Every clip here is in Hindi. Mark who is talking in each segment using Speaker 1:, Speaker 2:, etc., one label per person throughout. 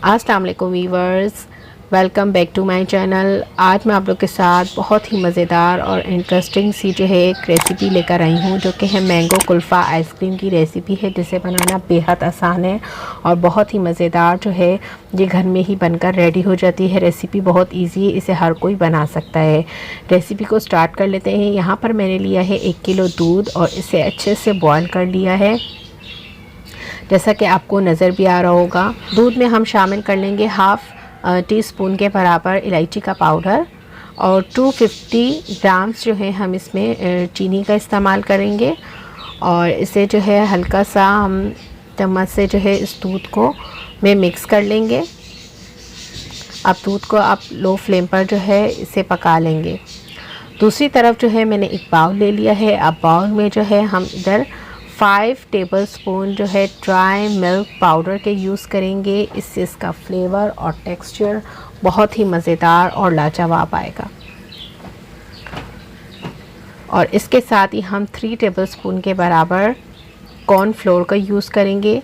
Speaker 1: अस्सलाम वालेकुम viewers, welcome back to my channel. आज मैं आप लोग के साथ बहुत ही मज़ेदार और इंटरेस्टिंग सी जो है एक रेसिपी लेकर आई हूँ, जो कि है मैंगो कुल्फ़ा आइसक्रीम की रेसिपी है, जिसे बनाना बेहद आसान है और बहुत ही मज़ेदार जो है ये घर में ही बनकर रेडी हो जाती है। रेसिपी बहुत इजी है, इसे हर कोई बना सकता है। रेसिपी को स्टार्ट कर लेते हैं। यहाँ पर मैंने लिया है 1 किलो दूध और इसे अच्छे से बॉयल कर लिया है, जैसा कि आपको नज़र भी आ रहा होगा। दूध में हम शामिल कर लेंगे हाफ़ टी स्पून के बराबर इलायची का पाउडर और 250 ग्राम्स जो है हम इसमें चीनी का इस्तेमाल करेंगे और इसे जो है हल्का सा हम चम्मच से जो है इस दूध को में मिक्स कर लेंगे। अब दूध को आप लो फ्लेम पर जो है इसे पका लेंगे। दूसरी तरफ जो है मैंने एक बाउल ले लिया है। अब बाउल में जो है हम इधर 5 टेबलस्पून जो है ड्राई मिल्क पाउडर के यूज़ करेंगे। इससे इसका फ्लेवर और टेक्सचर बहुत ही मज़ेदार और लाजवाब आएगा। और इसके साथ ही हम 3 टेबलस्पून के बराबर कॉर्नफ्लोर का यूज़ करेंगे।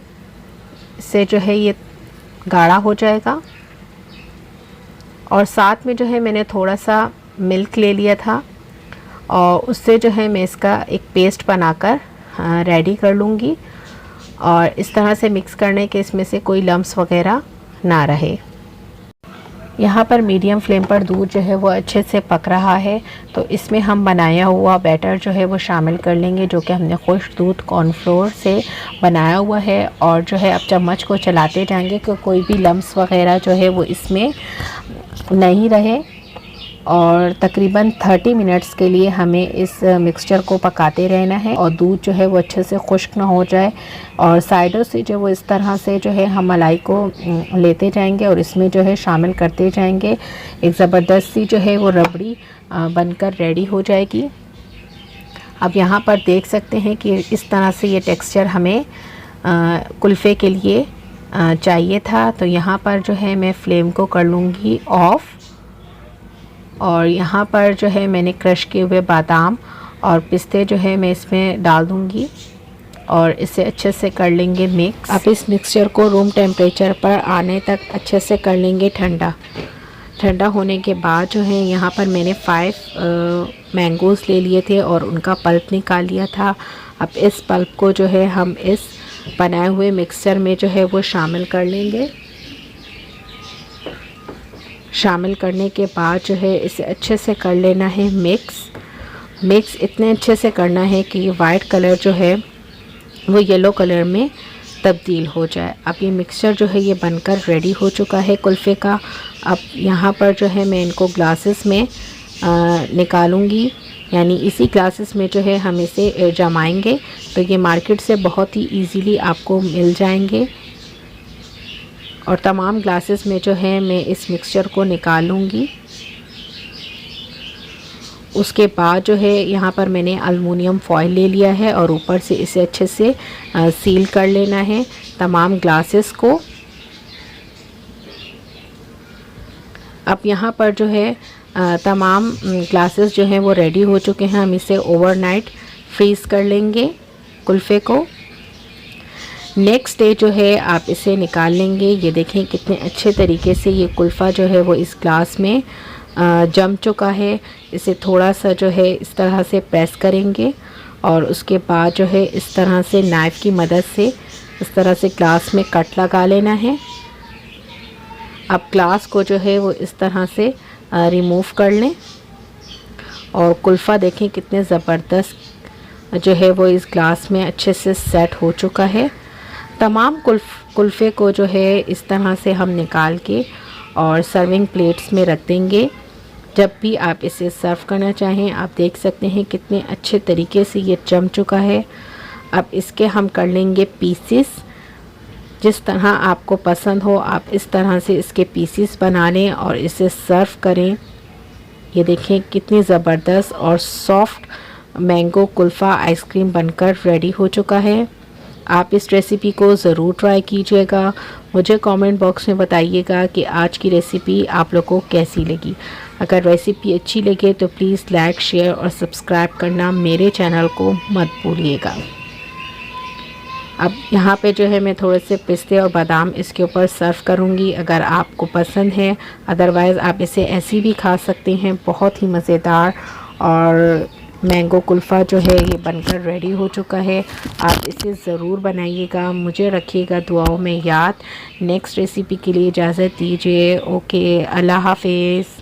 Speaker 1: इससे जो है ये गाढ़ा हो जाएगा। और साथ में जो है मैंने थोड़ा सा मिल्क ले लिया था और उससे जो है मैं इसका एक पेस्ट बनाकर रेडी कर लूँगी और इस तरह से मिक्स करने के इसमें से कोई लम्स वगैरह ना रहे। यहाँ पर मीडियम फ्लेम पर दूध जो है वो अच्छे से पक रहा है, तो इसमें हम बनाया हुआ बैटर जो है वो शामिल कर लेंगे, जो कि हमने खुश्क दूध कॉर्नफ्लोर से बनाया हुआ है। और जो है अब चम्मच को चलाते जाएंगे कि कोई भी लम्स वगैरह जो है वो इसमें नहीं रहे। और तकरीबन 30 मिनट्स के लिए हमें इस मिक्सचर को पकाते रहना है और दूध जो है वो अच्छे से खुश्क ना हो जाए। और साइडों से जो वो इस तरह से जो है हम मलाई को लेते जाएंगे और इसमें जो है शामिल करते जाएंगे। एक ज़बरदस्त सी जो है वो रबड़ी बनकर रेडी हो जाएगी। अब यहाँ पर देख सकते हैं कि इस तरह से ये टेक्सचर हमें कुल्फ़े के लिए चाहिए था। तो यहाँ पर जो है मैं फ्लेम को कर लूँगी ऑफ़ और यहाँ पर जो है मैंने क्रश किए हुए बादाम और पिस्ते जो है मैं इसमें डाल दूँगी और इसे अच्छे से कर लेंगे मिक्स। अब इस मिक्सचर को रूम टेम्परेचर पर आने तक अच्छे से कर लेंगे ठंडा। ठंडा होने के बाद जो है यहाँ पर मैंने 5 मैंगोज़ ले लिए थे और उनका पल्प निकाल लिया था। अब इस पल्प को जो है हम इस बनाए हुए मिक्सचर में जो है वो शामिल कर लेंगे। शामिल करने के बाद जो है इसे अच्छे से कर लेना है मिक्स इतने अच्छे से करना है कि वाइट कलर जो है वो येलो कलर में तब्दील हो जाए। अब ये मिक्सचर जो है ये बनकर रेडी हो चुका है कुल्फ़े का। अब यहाँ पर जो है मैं इनको ग्लासेस में निकालूंगी, यानी इसी ग्लासेस में जो है हम इसे जमाएंगे। तो ये मार्केट से बहुत ही इजीली आपको मिल जाएंगे। और तमाम ग्लासेस में जो है मैं इस मिक्सचर को निकालूंगी। उसके बाद जो है यहाँ पर मैंने अल्मुनियम फॉयल ले लिया है और ऊपर से इसे अच्छे से सील कर लेना है तमाम ग्लासेस को। अब यहाँ पर जो है तमाम ग्लासेस जो हैं वो रेडी हो चुके हैं। हम इसे ओवरनाइट फ्रीज़ कर लेंगे कुल्फ़े को। नेक्स्ट डे जो है आप इसे निकाल लेंगे। ये देखें कितने अच्छे तरीके से ये कुल्फ़ा जो है वो इस ग्लास में जम चुका है। इसे थोड़ा सा जो है इस तरह से प्रेस करेंगे और उसके बाद जो है इस तरह से नाइफ़ की मदद से इस तरह से ग्लास में कट लगा लेना है। अब ग्लास को जो है वो इस तरह से रिमूव कर लें और कुल्फ़ा देखें कितने ज़बरदस्त जो है वो इस ग्लास में अच्छे से सेट हो चुका है। तमाम कुल्फ़े को जो है इस तरह से हम निकाल के और सर्विंग प्लेट्स में रख देंगे। जब भी आप इसे सर्व करना चाहें, आप देख सकते हैं कितने अच्छे तरीके से ये जम चुका है। अब इसके हम कर लेंगे पीसेस। जिस तरह आपको पसंद हो आप इस तरह से इसके पीसेस बना लें और इसे सर्व करें। ये देखें कितनी ज़बरदस्त और सॉफ्ट मैंगो कुल्फ़ा आइसक्रीम बनकर रेडी हो चुका है। आप इस रेसिपी को ज़रूर ट्राई कीजिएगा। मुझे कमेंट बॉक्स में बताइएगा कि आज की रेसिपी आप लोगों को कैसी लगी। अगर रेसिपी अच्छी लगे तो प्लीज़ लाइक, शेयर और सब्सक्राइब करना मेरे चैनल को मत भूलिएगा। अब यहाँ पे जो है मैं थोड़े से पिस्ते और बादाम इसके ऊपर सर्व करूँगी अगर आपको पसंद है। अदरवाइज़ आप इसे ऐसी भी खा सकते हैं। बहुत ही मज़ेदार और मैंगो कुल्फ़ा जो है ये बनकर रेडी हो चुका है। आप इसे ज़रूर बनाइएगा, मुझे रखिएगा दुआओं में याद। नेक्स्ट रेसिपी के लिए इजाज़त दीजिए। ओके, अल्लाह हाफ़िज़।